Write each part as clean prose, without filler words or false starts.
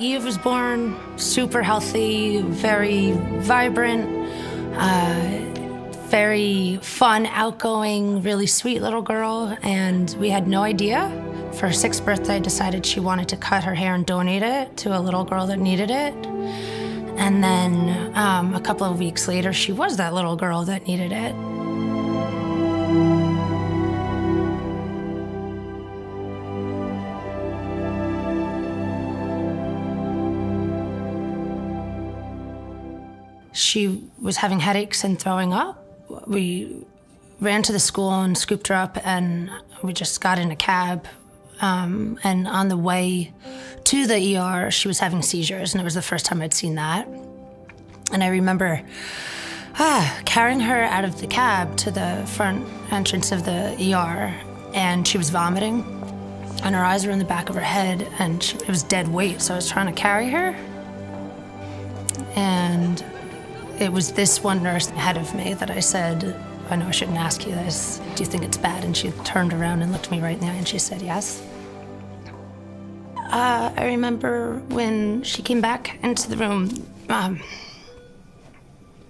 Eve was born super healthy, very vibrant, very fun, outgoing, really sweet little girl, and we had no idea. For her 6th birthday, decided she wanted to cut her hair and donate it to a little girl that needed it. And then a couple of weeks later, she was that little girl that needed it. She was having headaches and throwing up. We ran to the school and scooped her up, and we just got in a cab. And on the way to the ER, she was having seizures, and it was the first time I'd seen that. And I remember carrying her out of the cab to the front entrance of the ER, and she was vomiting, and her eyes were in the back of her head, and it was dead weight, so I was trying to carry her. And it was this one nurse ahead of me that I said, I know I shouldn't ask you this. Do you think it's bad? And she turned around and looked me right in the eye and she said, yes. I remember when she came back into the room,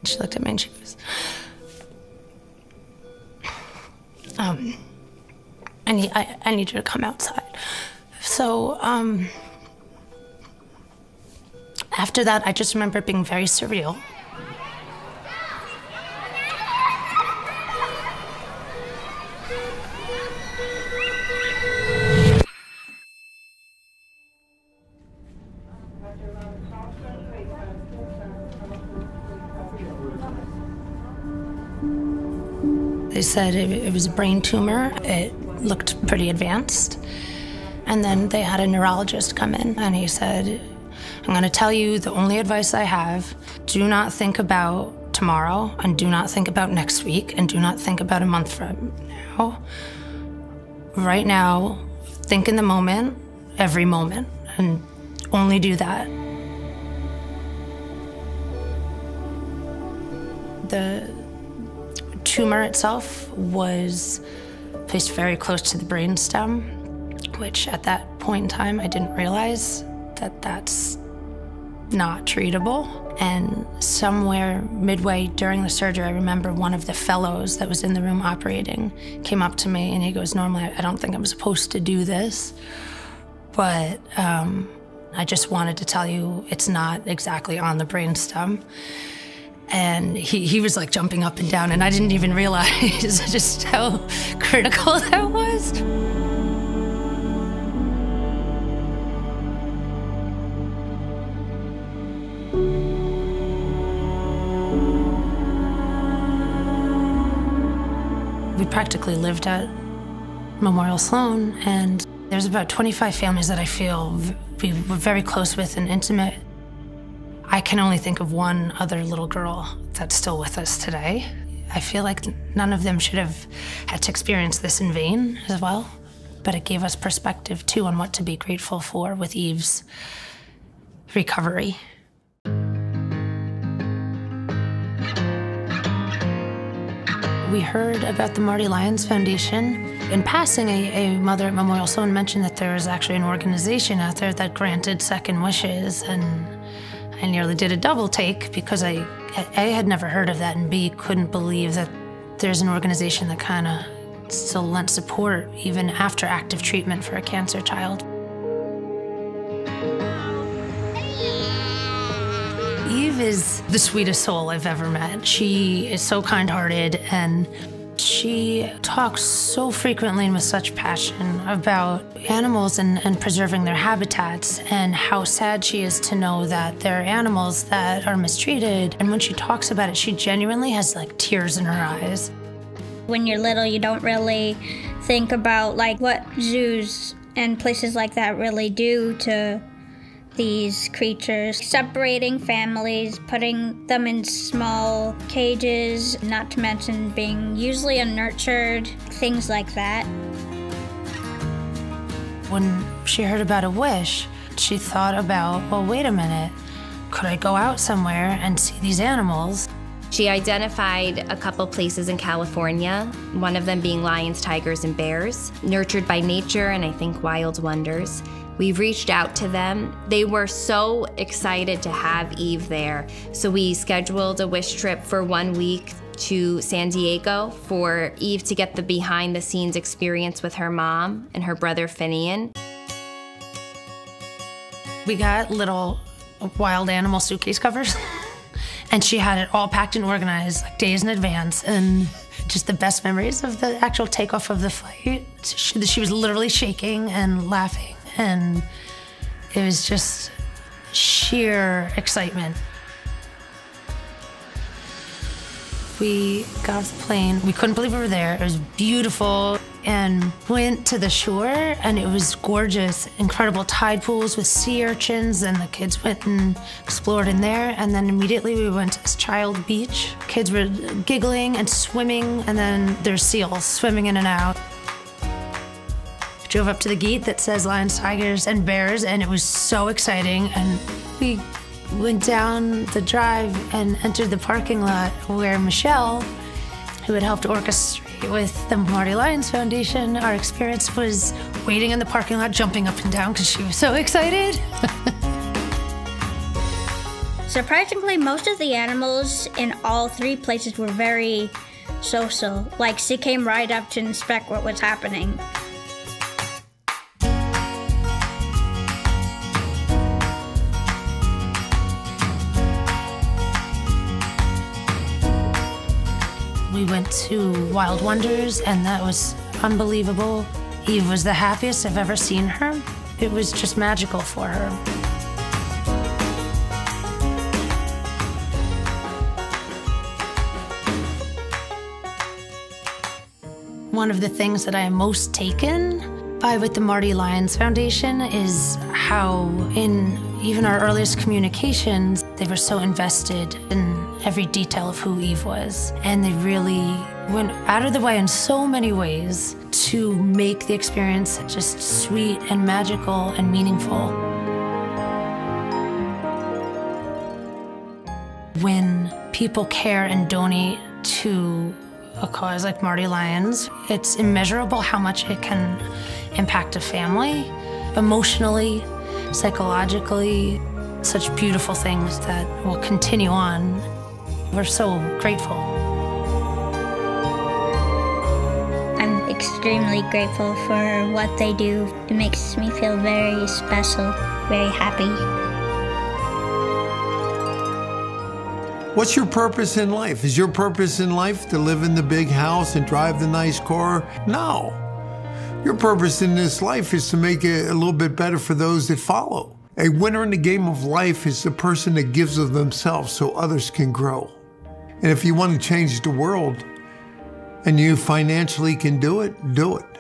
she looked at me and she goes, I need you to come outside. So, after that, I just remember it being very surreal. They said it was a brain tumor. It looked pretty advanced. And then they had a neurologist come in, and he said, I'm going to tell you the only advice I have. Do not think about tomorrow, and do not think about next week, and do not think about a month from now. Right now, think in the moment, every moment, and only do that. The tumor itself was placed very close to the brainstem, which at that point in time, I didn't realize that that's not treatable. And somewhere midway during the surgery, I remember one of the fellows that was in the room operating came up to me and he goes, normally I don't think I'm supposed to do this, but I just wanted to tell you it's not exactly on the brainstem. And he was like jumping up and down, and I didn't even realize just how critical that was. We practically lived at Memorial Sloan, and there's about 25 families that I feel we were very close with and intimate. I can only think of one other little girl that's still with us today. I feel like none of them should have had to experience this in vain as well, but it gave us perspective too on what to be grateful for with Eve's recovery. We heard about the Marty Lyons Foundation. In passing, a mother at Memorial Sloan mentioned that there was actually an organization out there that granted second wishes, and I nearly did a double take because A, I had never heard of that, and B, couldn't believe that there's an organization that kind of still lent support even after active treatment for a cancer child. Eve is the sweetest soul I've ever met. She is so kind-hearted, and she talks so frequently and with such passion about animals and preserving their habitats, and how sad she is to know that there are animals that are mistreated. And when she talks about it, she genuinely has like tears in her eyes. When you're little, you don't really think about like what zoos and places like that really do to these creatures. Separating families, putting them in small cages, not to mention being usually unnurtured, things like that. When she heard about a wish, she thought about, well, wait a minute, could I go out somewhere and see these animals? She identified a couple places in California, one of them being lions, tigers, and bears, nurtured by nature and I think wild wonders. We've reached out to them. They were so excited to have Eve there. So we scheduled a wish trip for 1 week to San Diego for Eve to get the behind the scenes experience with her mom and her brother Finian. We got little wild animal suitcase covers and she had it all packed and organized like days in advance, and just the best memories of the actual takeoff of the flight. She was literally shaking and laughing, and it was just sheer excitement. We got off the plane. We couldn't believe we were there. It was beautiful, and went to the shore, and it was gorgeous. Incredible tide pools with sea urchins, and the kids went and explored in there. And then immediately we went to this child beach. Kids were giggling and swimming, and then there's seals swimming in and out. Drove up to the gate that says lions, tigers, and bears, and it was so exciting. And we went down the drive and entered the parking lot where Michelle, who had helped orchestrate with the Marty Lyons Foundation, our experience was waiting in the parking lot, jumping up and down because she was so excited. Surprisingly, most of the animals in all three places were very social. Like, she came right up to inspect what was happening. We went to Wild Wonders, and that was unbelievable. Eve was the happiest I've ever seen her. It was just magical for her. One of the things that I am most taken by with the Marty Lyons Foundation is how in even our earliest communications, they were so invested in every detail of who Eve was. And they really went out of the way in so many ways to make the experience just sweet and magical and meaningful. When people care and donate to a cause like Marty Lyons, it's immeasurable how much it can impact a family, emotionally, psychologically. Such beautiful things that will continue on. We're so grateful. I'm extremely grateful for what they do. It makes me feel very special, very happy. What's your purpose in life? Is your purpose in life to live in the big house and drive the nice car? No. Your purpose in this life is to make it a little bit better for those that follow. A winner in the game of life is the person that gives of themselves so others can grow. And if you want to change the world and you financially can do it, do it.